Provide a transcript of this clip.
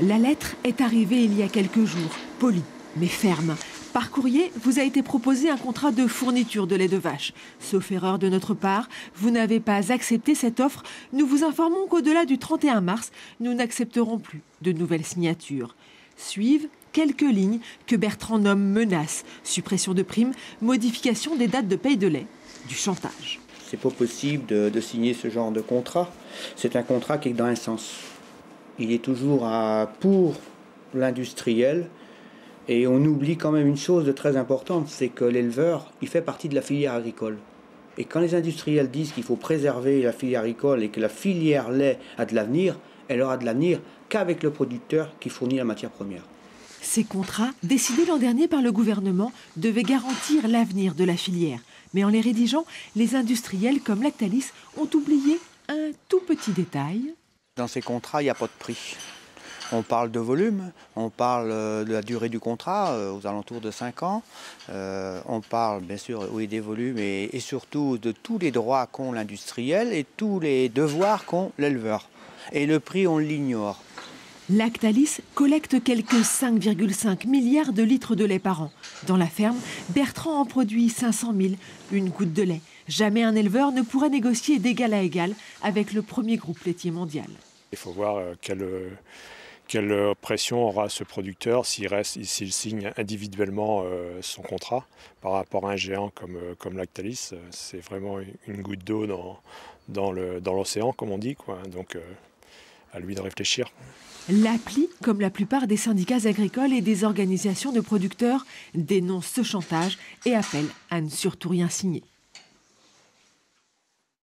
La lettre est arrivée il y a quelques jours, polie mais ferme. Par courrier, vous a été proposé un contrat de fourniture de lait de vache. Sauf erreur de notre part, vous n'avez pas accepté cette offre. Nous vous informons qu'au-delà du 31 mars, nous n'accepterons plus de nouvelles signatures. Suivent quelques lignes que Bertrand nomme menaces, suppression de primes, modification des dates de paye de lait, du chantage. C'est pas possible de signer ce genre de contrat. C'est un contrat qui est dans un sens. Il est toujours pour l'industriel. Et on oublie quand même une chose de très importante, c'est que l'éleveur, il fait partie de la filière agricole. Et quand les industriels disent qu'il faut préserver la filière agricole et que la filière lait a de l'avenir, elle aura de l'avenir qu'avec le producteur qui fournit la matière première. Ces contrats, décidés l'an dernier par le gouvernement, devaient garantir l'avenir de la filière. Mais en les rédigeant, les industriels comme Lactalis ont oublié un tout petit détail. Dans ces contrats, il n'y a pas de prix. On parle de volume, on parle de la durée du contrat, aux alentours de 5 ans. On parle bien sûr des volumes et surtout de tous les droits qu'ont l'industriel et tous les devoirs qu'ont l'éleveur. Et le prix, on l'ignore. Lactalis collecte quelques 5,5 milliards de litres de lait par an. Dans la ferme, Bertrand en produit 500 000, une goutte de lait. Jamais un éleveur ne pourra négocier d'égal à égal avec le premier groupe laitier mondial. Il faut voir quelle pression aura ce producteur s'il signe individuellement son contrat par rapport à un géant comme Lactalis. C'est vraiment une goutte d'eau dans l'océan, comme on dit, quoi. Donc à lui de réfléchir. L'Appli, comme la plupart des syndicats agricoles et des organisations de producteurs, dénonce ce chantage et appelle à ne surtout rien signer.